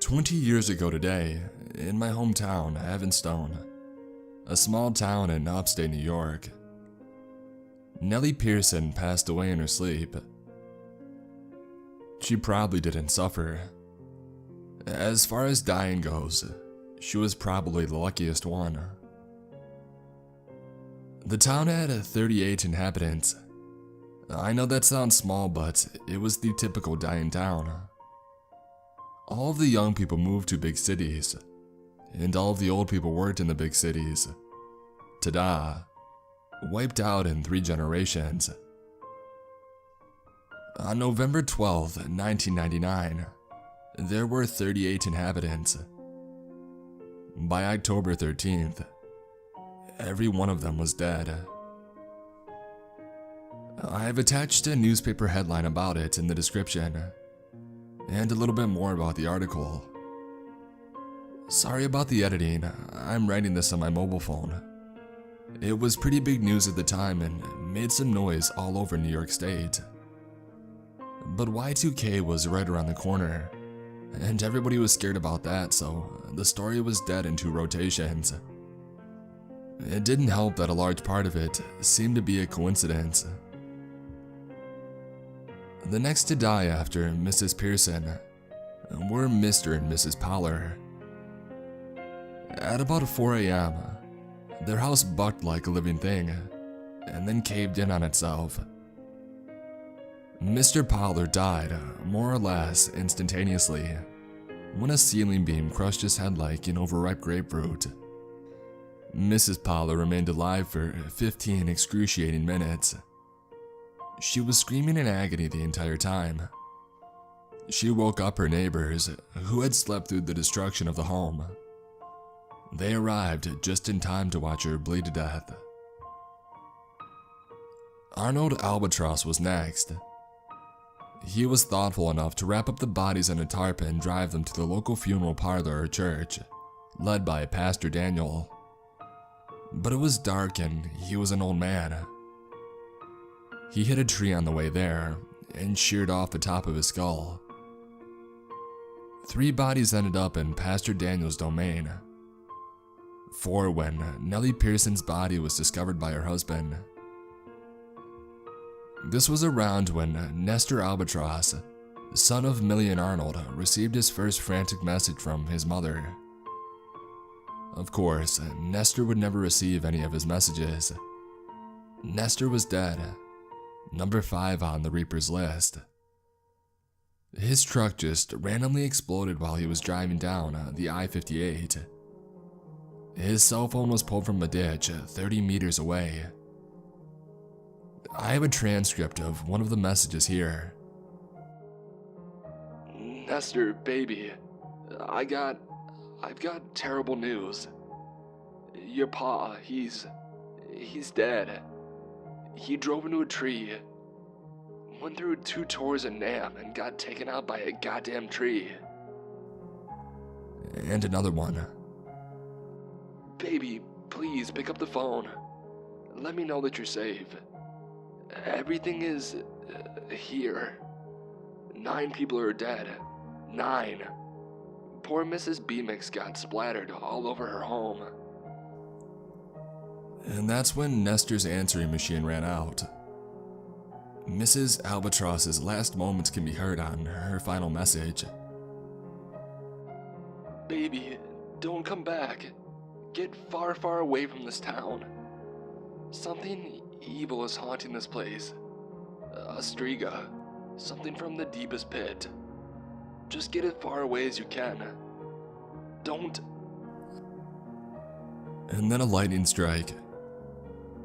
20 years ago today, in my hometown, Heavensdone, a small town in upstate New York, Nellie Pearson passed away in her sleep. She probably didn't suffer. As far as dying goes, she was probably the luckiest one. The town had 38 inhabitants. I know that sounds small, but it was the typical dying town. All of the young people moved to big cities, and all of the old people worked in the big cities. Ta-da! Wiped out in 3 generations. On November 12, 1999, there were 38 inhabitants. By October 13th, every one of them was dead. I have attached a newspaper headline about it in the description, and a little bit more about the article. Sorry about the editing, I'm writing this on my mobile phone. It was pretty big news at the time and made some noise all over New York State. But Y2K was right around the corner, and everybody was scared about that, so the story was dead in 2 rotations. It didn't help that a large part of it seemed to be a coincidence. The next to die after Mrs. Pearson were Mr. and Mrs. Poller. At about 4 a.m., their house bucked like a living thing, and then caved in on itself. Mr. Poller died, more or less instantaneously, when a ceiling beam crushed his head like an overripe grapefruit. Mrs. Poller remained alive for 15 excruciating minutes. She was screaming in agony the entire time. She woke up her neighbors, who had slept through the destruction of the home. They arrived just in time to watch her bleed to death. Arnold Albatross was next. He was thoughtful enough to wrap up the bodies in a tarp and drive them to the local funeral parlor or church, led by Pastor Daniel. But it was dark and he was an old man. He hit a tree on the way there and sheared off the top of his skull. 3 bodies ended up in Pastor Daniel's domain. 4 when Nellie Pearson's body was discovered by her husband. This was around when Nestor Albatross, son of Millie and Arnold, received his first frantic message from his mother. Of course, Nestor would never receive any of his messages. Nestor was dead, number 5 on the Reaper's list. His truck just randomly exploded while he was driving down the I-58. His cell phone was pulled from a ditch 30 meters away. I have a transcript of one of the messages here. Nestor, baby, I've got terrible news. Your pa, he's dead. He drove into a tree, went through 2 tours in Nam and got taken out by a goddamn tree. And another one. Baby, please pick up the phone. Let me know that you're safe. Everything is here. 9 people are dead. 9. Poor Mrs. B-Mix got splattered all over her home. And that's when Nestor's answering machine ran out. Mrs. Albatross's last moments can be heard on her final message. Baby, don't come back. Get far, far away from this town. Something evil is haunting this place. A striga. Something from the deepest pit. Just get as far away as you can. Don't. And then a lightning strike.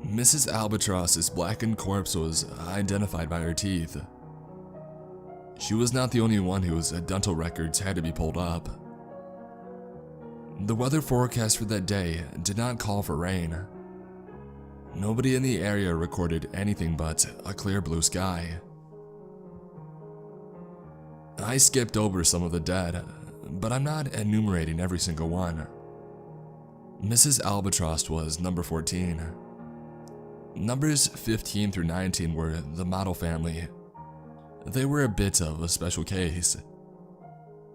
Mrs. Albatross's blackened corpse was identified by her teeth. She was not the only one whose dental records had to be pulled up. The weather forecast for that day did not call for rain. Nobody in the area recorded anything but a clear blue sky. I skipped over some of the dead, but I'm not enumerating every single one. Mrs. Albatross was number 14. Numbers 15 through 19 were the model family. They were a bit of a special case.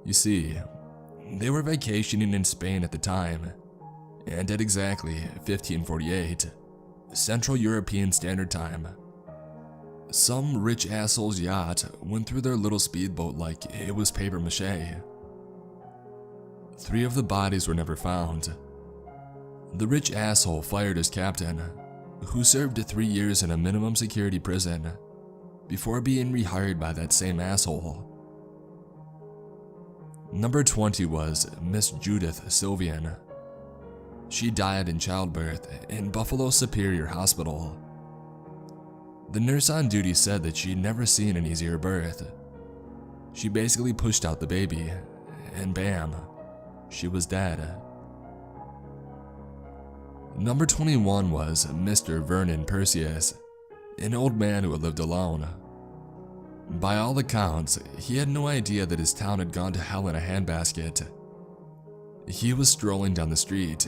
You see, They were vacationing in Spain at the time, and at exactly 1548, Central European Standard Time, some rich asshole's yacht went through their little speedboat like it was paper mache. 3 of the bodies were never found. The rich asshole fired his captain, who served 3 years in a minimum security prison before being rehired by that same asshole. Number 20 was Miss Judith Sylvian. She died in childbirth in Buffalo Superior Hospital. The nurse on duty said that she'd never seen an easier birth. She basically pushed out the baby, and bam, she was dead. Number 21 was Mr. Vernon Perseus, an old man who had lived alone. By all accounts, he had no idea that his town had gone to hell in a handbasket. He was strolling down the street,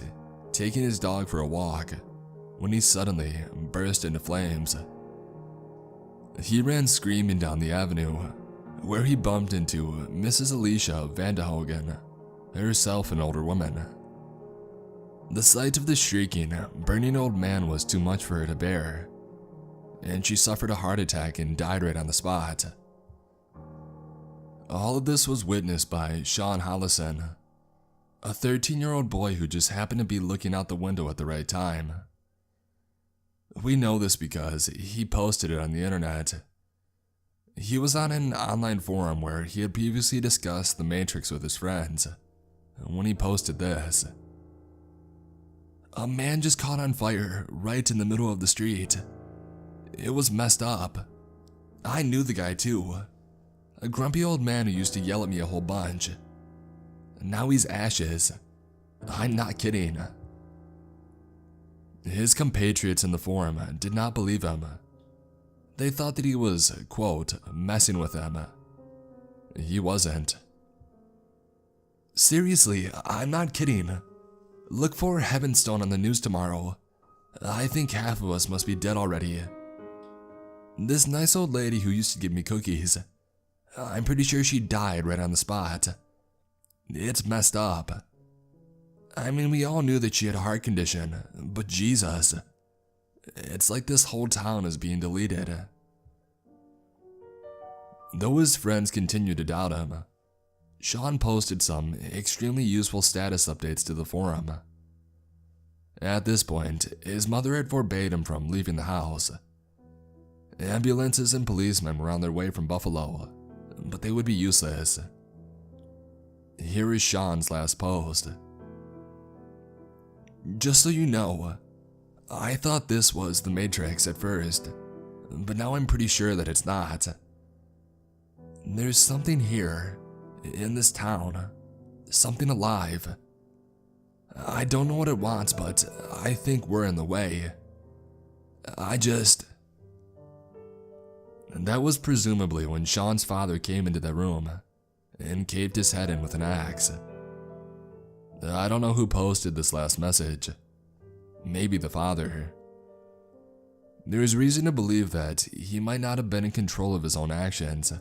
taking his dog for a walk, when he suddenly burst into flames. He ran screaming down the avenue, where he bumped into Mrs. Alicia Vandehogen, herself an older woman. The sight of the shrieking, burning old man was too much for her to bear, and she suffered a heart attack and died right on the spot. All of this was witnessed by Sean Hollison, a 13-year-old boy who just happened to be looking out the window at the right time. We know this because he posted it on the internet. He was on an online forum where he had previously discussed the Matrix with his friends when he posted this. A man just caught on fire right in the middle of the street. It was messed up. I knew the guy too. A grumpy old man who used to yell at me a whole bunch. Now he's ashes. I'm not kidding. His compatriots in the forum did not believe him. They thought that he was, quote, messing with them. He wasn't. Seriously, I'm not kidding. Look for Heavensdone on the news tomorrow. I think half of us must be dead already. This nice old lady who used to give me cookies, I'm pretty sure she died right on the spot. It's messed up. I mean, we all knew that she had a heart condition, but Jesus. It's like this whole town is being deleted. Though his friends continued to doubt him, Sean posted some extremely useful status updates to the forum. At this point, his mother had forbade him from leaving the house. Ambulances and policemen were on their way from Buffalo, but they would be useless. Here is Sean's last post. Just so you know, I thought this was the Matrix at first, but now I'm pretty sure that it's not. There's something here, in this town, something alive. I don't know what it wants, but I think we're in the way. That was presumably when Sean's father came into the room and caved his head in with an axe. I don't know who posted this last message. Maybe the father. There's reason to believe that he might not have been in control of his own actions.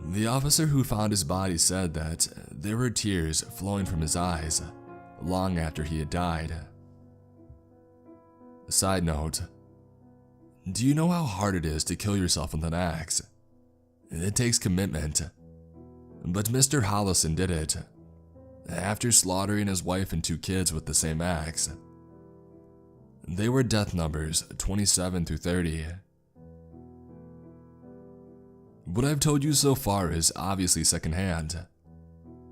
The officer who found his body said that there were tears flowing from his eyes long after he had died. Side note, do you know how hard it is to kill yourself with an axe? It takes commitment. But Mr. Hollison did it, after slaughtering his wife and 2 kids with the same axe. They were death numbers 27 through 30. What I've told you so far is obviously secondhand.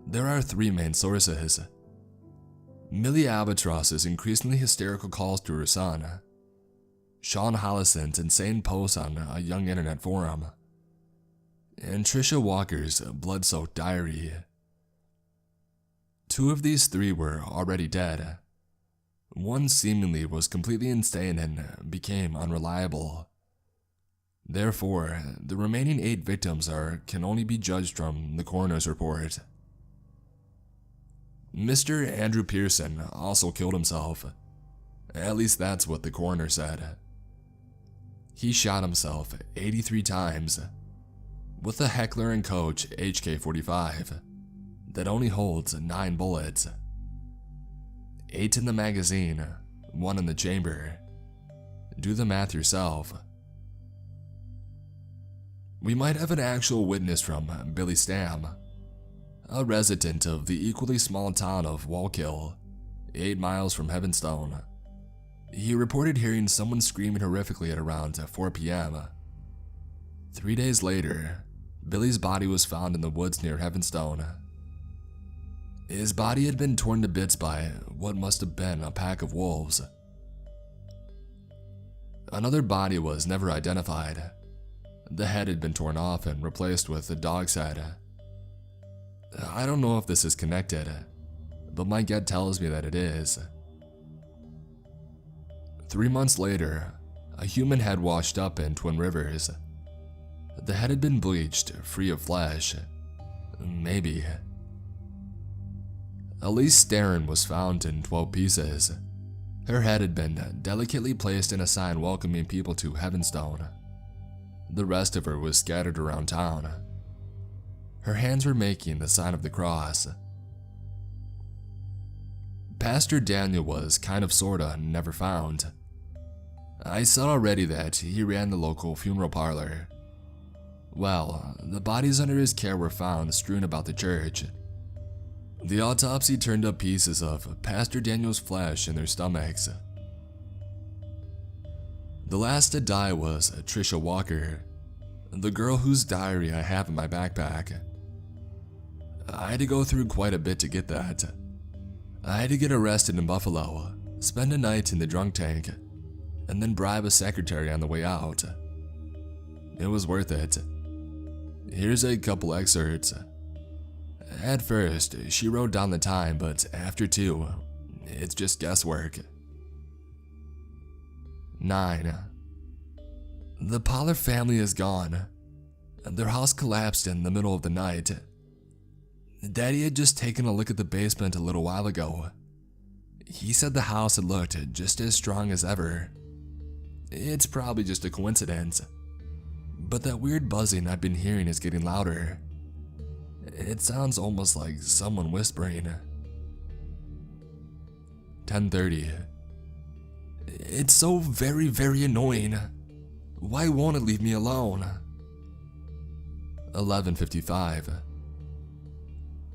There are 3 main sources. Millie Albatross's increasingly hysterical calls to her son, Sean Hollison's insane posts on a young internet forum, and Trisha Walker's blood-soaked diary. 2 of these 3 were already dead. One seemingly was completely insane and became unreliable. Therefore, the remaining 8 victims can only be judged from the coroner's report. Mr. Andrew Pearson also killed himself. At least that's what the coroner said. He shot himself 83 times with a Heckler & Koch HK-45, that only holds 9 bullets. 8 in the magazine, 1 in the chamber. Do the math yourself. We might have an actual witness from Billy Stam, a resident of the equally small town of Wallkill, 8 miles from Heavensdone. He reported hearing someone screaming horrifically at around 4 p.m. 3 days later, Billy's body was found in the woods near Heavensdone. His body had been torn to bits by what must have been a pack of wolves. Another body was never identified. The head had been torn off and replaced with a dog's head. I don't know if this is connected, but my gut tells me that it is. 3 months later, a human head washed up in Twin Rivers. The head had been bleached, free of flesh. Maybe. Elise Starren was found in 12 pieces. Her head had been delicately placed in a sign welcoming people to Heavensdone. The rest of her was scattered around town. Her hands were making the sign of the cross. Pastor Daniel was kind of sorta never found. I said already that he ran the local funeral parlor. Well, the bodies under his care were found strewn about the church. The autopsy turned up pieces of Pastor Daniel's flesh in their stomachs. The last to die was Trisha Walker, the girl whose diary I have in my backpack. I had to go through quite a bit to get that. I had to get arrested in Buffalo, spend a night in the drunk tank, and then bribe a secretary on the way out. It was worth it. Here's a couple excerpts. At first, she wrote down the time, but after 2, it's just guesswork. 9. The Pollard family is gone. Their house collapsed in the middle of the night. Daddy had just taken a look at the basement a little while ago. He said the house had looked just as strong as ever. It's probably just a coincidence, but that weird buzzing I've been hearing is getting louder. It sounds almost like someone whispering. 10:30. It's so very, very annoying. Why won't it leave me alone? 11:55.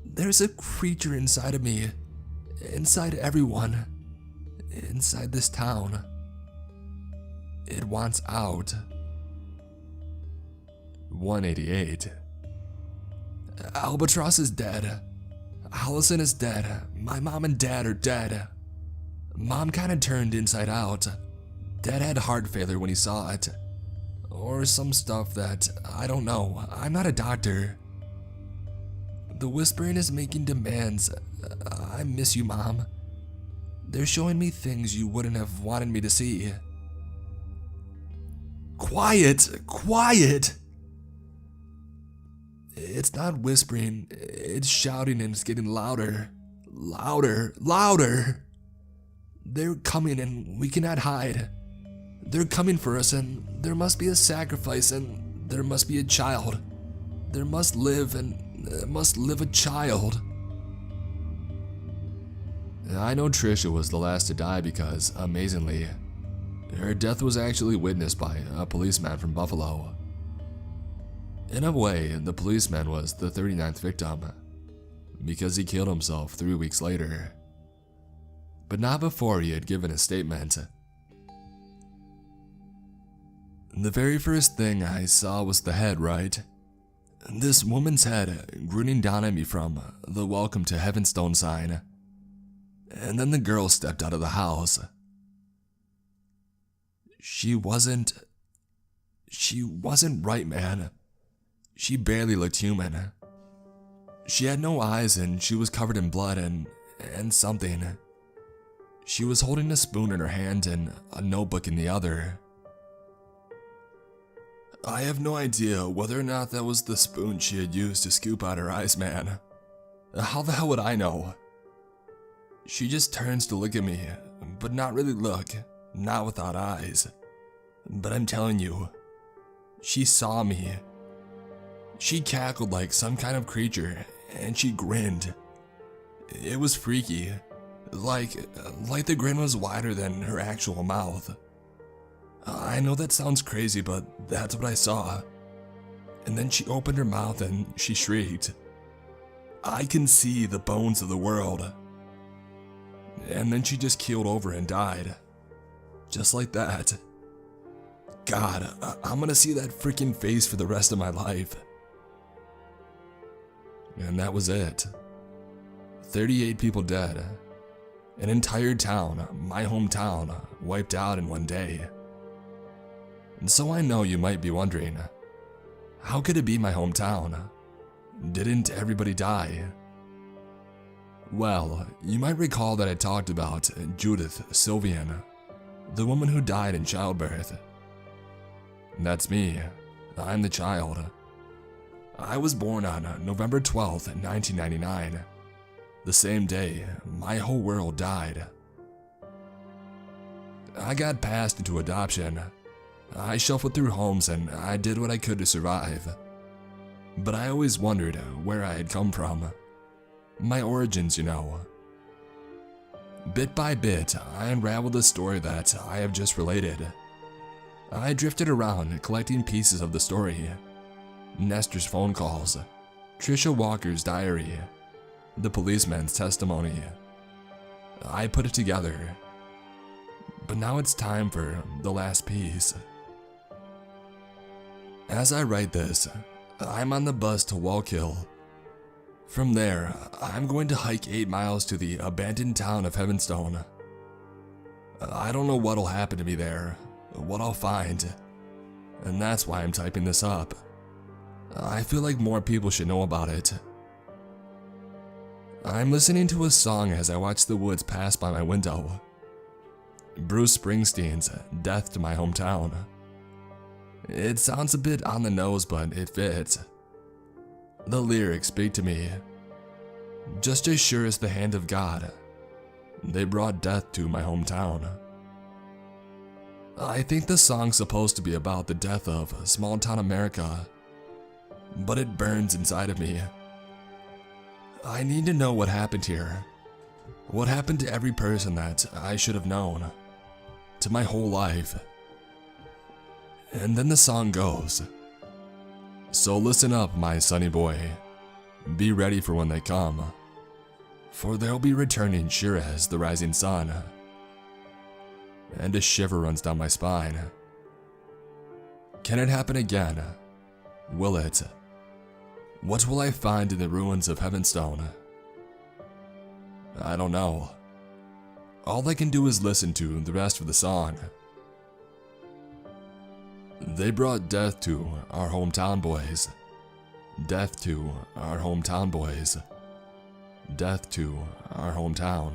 There's a creature inside of me, inside everyone, inside this town. It wants out. 188. Albatross is dead. Allison is dead. My mom and dad are dead. Mom kinda turned inside out. Dad had heart failure when he saw it. Or some stuff that, I don't know. I'm not a doctor. The whispering is making demands. I miss you, Mom. They're showing me things you wouldn't have wanted me to see. Quiet! Quiet! It's not whispering, it's shouting and it's getting louder. Louder, louder! They're coming and we cannot hide. They're coming for us and there must be a sacrifice and there must be a child. There must live a child. I know Trisha was the last to die because, amazingly, her death was actually witnessed by a policeman from Buffalo. In a way, the policeman was the 39th victim, because he killed himself 3 weeks later. But not before he had given his statement. The very first thing I saw was the head, right? This woman's head grinning down at me from the Welcome to Heavensdone sign. And then the girl stepped out of the house. She wasn't right, man. She barely looked human. She had no eyes and she was covered in blood and something. She was holding a spoon in her hand and a notebook in the other. I have no idea whether or not that was the spoon she had used to scoop out her eyes, man. How the hell would I know? She just turns to look at me, but not really look, not without eyes. But I'm telling you, she saw me. She cackled like some kind of creature, and she grinned. It was freaky, like the grin was wider than her actual mouth. I know that sounds crazy, but that's what I saw. And then she opened her mouth and she shrieked, "I can see the bones of the world." And then she just keeled over and died. Just like that. God, I'm gonna see that freaking face for the rest of my life. And that was it. 38 people dead. An entire town, my hometown, wiped out in one day. And so I know you might be wondering, how could it be my hometown? Didn't everybody die? Well, you might recall that I talked about Judith Sylvian, the woman who died in childbirth. That's me. I'm the child. I was born on November 12th, 1999. The same day, my whole world died. I got passed into adoption. I shuffled through homes and I did what I could to survive. But I always wondered where I had come from. My origins, you know. Bit by bit, I unraveled the story that I have just related. I drifted around collecting pieces of the story. Nestor's phone calls, Trisha Walker's diary, the policeman's testimony. I put it together. But now it's time for the last piece. As I write this, I'm on the bus to Wallkill. From there, I'm going to hike 8 miles to the abandoned town of Heavensdone. I don't know what'll happen to me there, what I'll find, and that's why I'm typing this up. I feel like more people should know about it. I'm listening to a song as I watch the woods pass by my window. Bruce Springsteen's Death to My Hometown. It sounds a bit on the nose, but it fits. The lyrics speak to me. Just as sure as the hand of God, they brought death to my hometown. I think the song's supposed to be about the death of small town America, but it burns inside of me. I need to know what happened here. What happened to every person that I should have known, to my whole life. And then the song goes. So listen up, my sonny boy. Be ready for when they come, for they'll be returning sure as the rising sun. And a shiver runs down my spine. Can it happen again? Will it? What will I find in the ruins of Heavensdone? I don't know. All I can do is listen to the rest of the song. They brought death to our hometown boys. Death to our hometown boys. Death to our hometown.